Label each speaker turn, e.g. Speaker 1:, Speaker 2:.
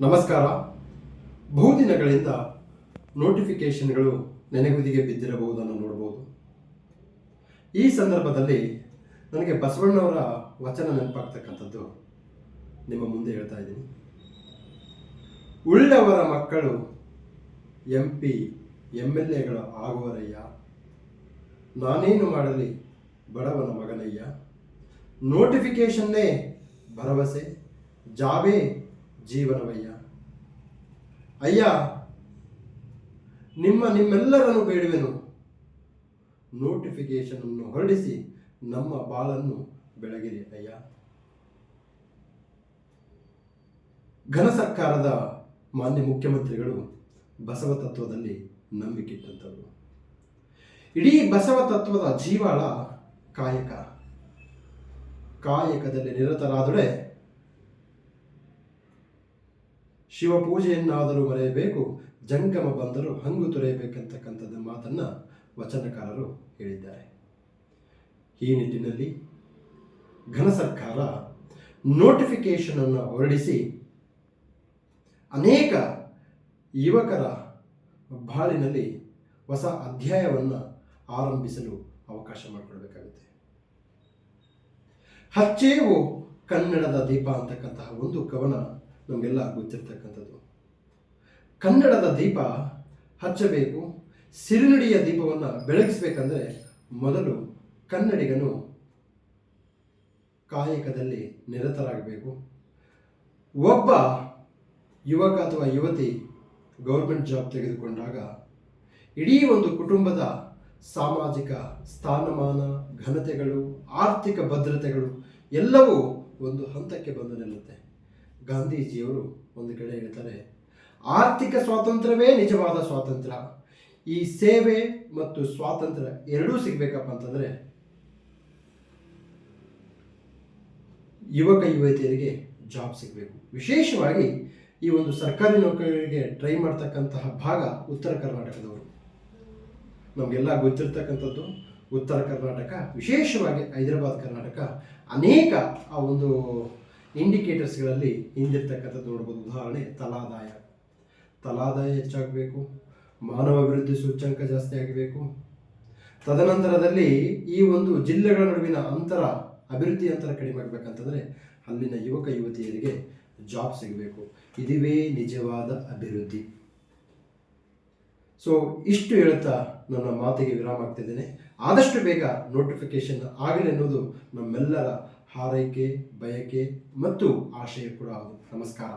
Speaker 1: ನಮಸ್ಕಾರ. ಬಹುದಿನಗಳಿಂದ ನೋಟಿಫಿಕೇಷನ್ಗಳು ನೆನೆಗುದಿಗೆ ಬಿದ್ದಿರಬಹುದನ್ನು ನೋಡಬಹುದು. ಈ ಸಂದರ್ಭದಲ್ಲಿ ನನಗೆ ಬಸವಣ್ಣವರ ವಚನ ನೆನಪಾಗ್ತಕ್ಕಂಥದ್ದು ನಿಮ್ಮ ಮುಂದೆ ಹೇಳ್ತಾ ಇದ್ದೀನಿ. ಉಳ್ಳವರ ಮಕ್ಕಳು MP MLAಗಳು ಆಗುವರಯ್ಯ, ನಾನೇನು ಮಾಡಲಿ ಬಡವನ ಮಗನಯ್ಯ, ನೋಟಿಫಿಕೇಷನ್ನೇ ಭರವಸೆ, ಜಾಬೇ ಜೀವನವಯ್ಯ. ಅಯ್ಯ, ನಿಮ್ಮೆಲ್ಲರನ್ನು ಬೇಡುವೆನು, ನೋಟಿಫಿಕೇಷನ್ ಅನ್ನು ಹೊರಡಿಸಿ ನಮ್ಮ ಬಾಳನ್ನು ಬೆಳಗಿರಿ ಅಯ್ಯ. ಘನ ಸರ್ಕಾರದ ಮಾನ್ಯ ಮುಖ್ಯಮಂತ್ರಿಗಳು ಬಸವ ತತ್ವದಲ್ಲಿ ನಂಬಿಕೆಟ್ಟಂಥವರು. ಇಡೀ ಬಸವ ತತ್ವದ ಜೀವಾಳ ಕಾಯಕ. ಕಾಯಕದಲ್ಲಿ ನಿರತರಾದರೆ ಶಿವಪೂಜೆಯನ್ನಾದರೂ ಮರೆಯಬೇಕು, ಜಂಗಮ ಬಂದರೂ ಹಂಗು ತೊರೆಯಬೇಕಂತಕ್ಕಂಥದ್ದು ಮಾತನ್ನು ವಚನಕಾರರು ಹೇಳಿದ್ದಾರೆ. ಈ ನಿಟ್ಟಿನಲ್ಲಿ ಘನ ಸರ್ಕಾರ ನೋಟಿಫಿಕೇಷನ್ ಅನ್ನು ಹೊರಡಿಸಿ ಅನೇಕ ಯುವಕರ ಬಾಳಿನಲ್ಲಿ ಹೊಸ ಅಧ್ಯಾಯವನ್ನು ಆರಂಭಿಸಲು ಅವಕಾಶ ಮಾಡಿಕೊಡ್ಬೇಕಾಗುತ್ತೆ. ಹಚ್ಚೇವು ಕನ್ನಡದ ದೀಪ ಅಂತಕ್ಕಂತಹ ಒಂದು ಕವನ ನಮಗೆಲ್ಲ ಗೊತ್ತಿರ್ತಕ್ಕಂಥದ್ದು. ಕನ್ನಡದ ದೀಪ ಹಚ್ಚಬೇಕು, ಸಿರಿನುಡಿಯ ದೀಪವನ್ನು ಬೆಳಗಿಸಬೇಕಂದ್ರೆ ಮೊದಲು ಕನ್ನಡಿಗನು ಕಾಯಕದಲ್ಲಿ ನಿರತರಾಗಬೇಕು. ಒಬ್ಬ ಯುವಕ ಅಥವಾ ಯುವತಿ ಗೌರ್ಮೆಂಟ್ ಜಾಬ್ ತೆಗೆದುಕೊಂಡಾಗ ಇಡೀ ಒಂದು ಕುಟುಂಬದ ಸಾಮಾಜಿಕ ಸ್ಥಾನಮಾನ, ಘನತೆಗಳು, ಆರ್ಥಿಕ ಭದ್ರತೆಗಳು ಎಲ್ಲವೂ ಒಂದು ಹಂತಕ್ಕೆ ಬಂದು ನಿಲ್ಲುತ್ತೆ. ಗಾಂಧೀಜಿಯವರು ಒಂದು ಕಡೆ ಹೇಳ್ತಾರೆ, ಆರ್ಥಿಕ ಸ್ವಾತಂತ್ರ್ಯವೇ ನಿಜವಾದ ಸ್ವಾತಂತ್ರ್ಯ. ಈ ಸೇವೆ ಮತ್ತು ಸ್ವಾತಂತ್ರ್ಯ ಎರಡೂ ಸಿಗಬೇಕಪ್ಪ ಅಂತಂದರೆ ಯುವಕ ಯುವತಿಯರಿಗೆ ಜಾಬ್ ಸಿಗಬೇಕು. ವಿಶೇಷವಾಗಿ ಈ ಒಂದು ಸರ್ಕಾರಿ ನೌಕರರಿಗೆ ಟ್ರೈ ಮಾಡ್ತಕ್ಕಂತಹ ಭಾಗ ಉತ್ತರ ಕರ್ನಾಟಕದವರು. ನಮಗೆಲ್ಲ ಗೊತ್ತಿರ್ತಕ್ಕಂಥದ್ದು ಉತ್ತರ ಕರ್ನಾಟಕ, ವಿಶೇಷವಾಗಿ ಹೈದರಾಬಾದ್ ಕರ್ನಾಟಕ ಅನೇಕ ಆ ಒಂದು ಇಂಡಿಕೇಟರ್ಸ್ಗಳಲ್ಲಿ ಹಿಂದಿರ್ತಕ್ಕಂಥದ್ದು ನೋಡ್ಬೋದು. ಉದಾಹರಣೆ ತಲಾದಾಯ ಹೆಚ್ಚಾಗಬೇಕು, ಮಾನವ ಅಭಿವೃದ್ಧಿ ಸೂಚ್ಯಂಕ ಜಾಸ್ತಿ ಆಗಬೇಕು. ತದನಂತರದಲ್ಲಿ ಈ ಒಂದು ಜಿಲ್ಲೆಗಳ ನಡುವಿನ ಅಭಿವೃದ್ಧಿ ಅಂತರ ಕಡಿಮೆ ಆಗಬೇಕಂತಂದರೆ ಅಲ್ಲಿನ ಯುವಕ ಯುವತಿಯರಿಗೆ ಜಾಬ್ ಸಿಗಬೇಕು. ಇದುವೇ ನಿಜವಾದ ಅಭಿವೃದ್ಧಿ. ಸೊ ಇಷ್ಟು ಹೇಳ್ತಾ ನನ್ನ ಮಾತಿಗೆ ವಿರಾಮ ಆಗ್ತಿದ್ದೇನೆ. ಆದಷ್ಟು ಬೇಗ ನೋಟಿಫಿಕೇಶನ್ ಆಗಲಿ ಅನ್ನೋದು ನಮ್ಮೆಲ್ಲರ ಹಾರೈಕೆ, ಬಯಕೆ ಮತ್ತು ಆಶಯ ಕೂಡ ಹೌದು. ನಮಸ್ಕಾರ.